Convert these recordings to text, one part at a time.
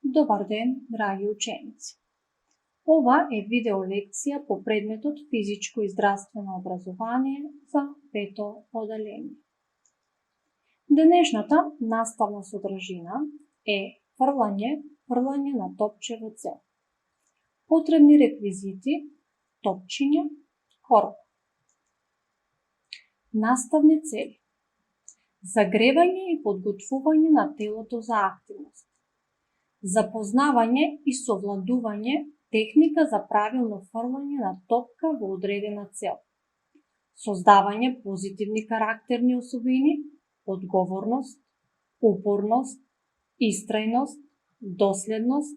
Добар ден, драги ученици! Ова е видео лекција по предметот физичко и здравствено образование за 5-то оделение. Денешната наставна содржина е фрлање на топче во цел. Потребни реквизити: топчиња, корп. Наставни цели: загревање и подготвување на телото за активност. Запознавање и совладување техника за правилно фрлање на топка во одредена цел. Создавање позитивни карактерни особини: одговорност, упорност, истрајност, доследност,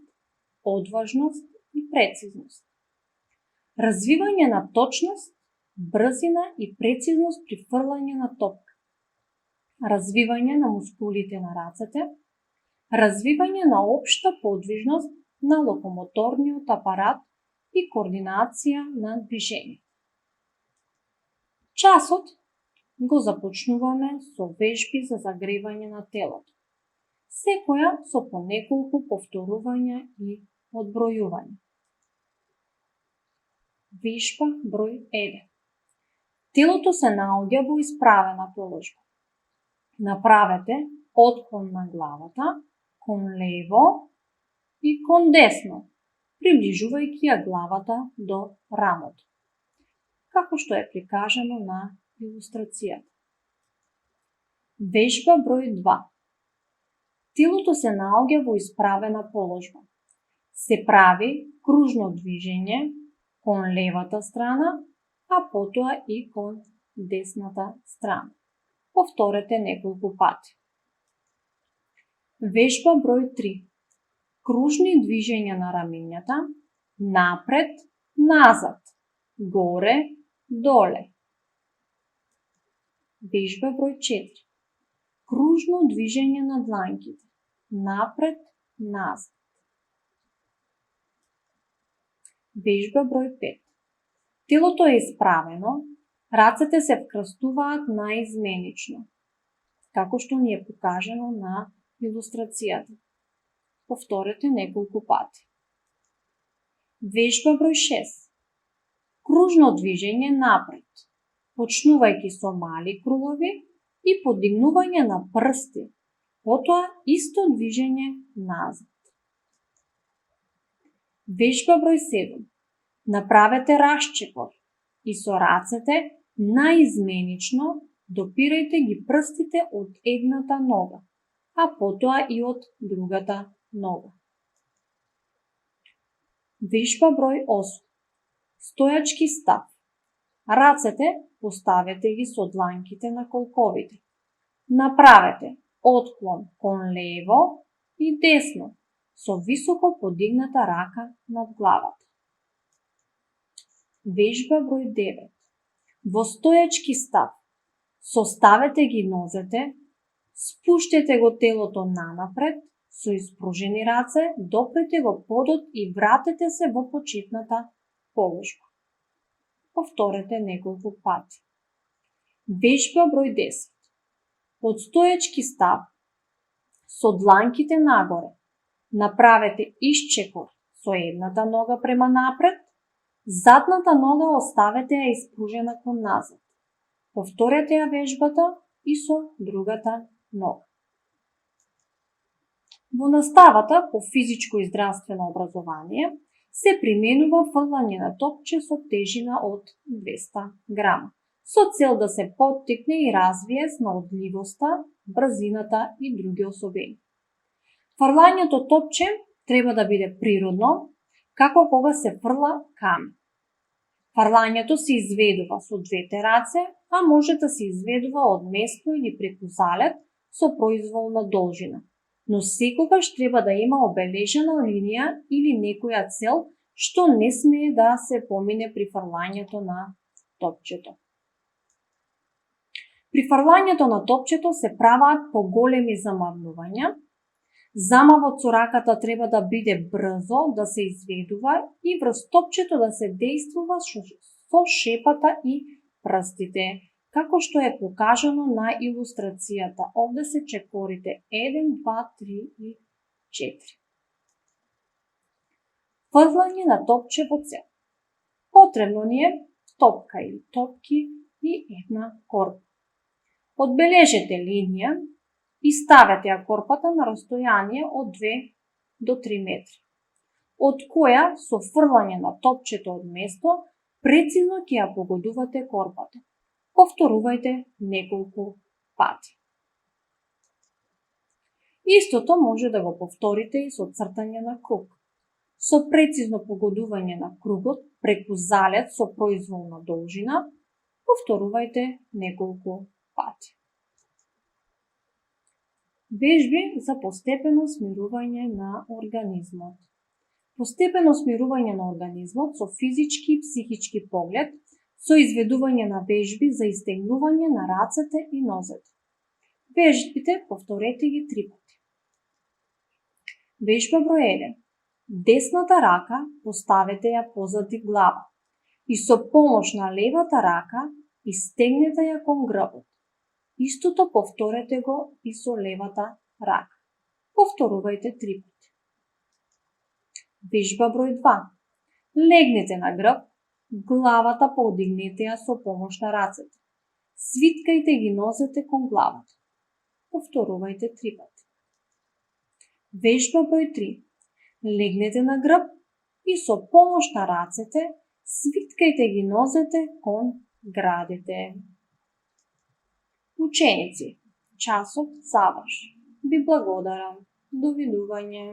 одважност и прецизност. Развивање на точност, брзина и прецизност при фрлање на топка. Развивање на мускулите на рацете. Развивање на општа подвижност на локомоторниот апарат и координација на движење. Часот го започнуваме со вежби за загревање на телото, секоја со по неколку повторувања и одбројување. Вежба број 1. Телото се наоѓа во исправена положба. Направете отклон на главата кон лево и кон десно, приближувајќи ја главата до рамото, како што е прикажано на илустрацијата. Вежба број 2. Телото се наоѓа во исправена положба. Се прави кружно движење кон левата страна, а потоа и кон десната страна. Повторете неколку пати. Вежба број 3. Кружни движења на рамењата, напред, назад, горе, доле. Вежба број 4. Кружно движење на дланките, напред, назад. Вежба број 5. Телото е исправено, рацете се вкрстуваат наизменично, како што ни е покажано на илустрацијата. Повторете неколку пати. Вежба број 6. Кружно движење напред, почнувајќи со мали кругови и подигнување на прсти, потоа исто движење назад. Вежба број 7. Направете расчекор и со рацете наизменично допирајте ги прстите од едната нога, а потоа и од другата нога. Вежба број 8. Стојачки став. Рацете поставете ги со дланките на колковите. Направете отклон кон лево и десно со високо подигната рака над главата. Вежба број 9. Во стојачки став составете ги нозете, спуштете го телото нанапред, со испружени раце допрете го подот и вратете се во почетната положба. Повторете неколку пати. Вежба број 10. Од стојачки став со дланките нагоре направете исчекор со едната нога према напред, задната нога оставете ја испружена кон назад. Повторете ја вежбата и со другата нога. Во наставата по физичко и здравствено образование се применува фрлање на топче со тежина од 200 грама, со цел да се поттикне и развие снаодливоста, брзината и други особини. Фрлањето топче треба да биде природно, како кога се фрла камен. Фрлањето се изведува со двете раце, а може да се изведува од место или преку залет со произволна должина, но секогаш треба да има обележена линија или некоја цел што не смее да се помине при фрлањето на топчето. При фрлањето на топчето се прават поголеми замавнувања. Замавот со раката треба да биде брзо да се изведува и врз топчето да се действува со шепата и прстите, како што е покажано на илустрацијата. Овде се чекорите 1, 2, 3 и 4. Фрлање на топче во цел. Потребно ни е топка или топки и една корпа. Одбележете линија и ставете ја корпата на растојание од 2 до 3 метри, од која со фрлање на топчето од место прецизно ќе ја погодувате корпата. Повторувајте неколку пати. Истото може да го повторите и со цртање на круг. Со прецизно погодување на кругот преку залет со произволна должина, повторувајте неколку пати. Вежби за постепено смирување на организмот. Постепено смирување на организмот со физички и психички поглед, со изведување на вежби за истегнување на рацете и нозете. Вежбите повторете ги 3 пати. Вежба број 1. Десната рака поставете ја позади глава и со помош на левата рака истегнете ја кон грбот. Истото повторете го и со левата рака. Повторувајте 3 пати. Вежба број 2. Легнете на грб, главата подигнете ја со помош на рацете. Свиткајте ги нозете кон главата. Повторувајте 3 пати. Вежба број 3. Легнете на грб и со помош на рацете свиткајте ги нозете кон градите. Ученици, часот заврши. Ви благодарам. Довидување.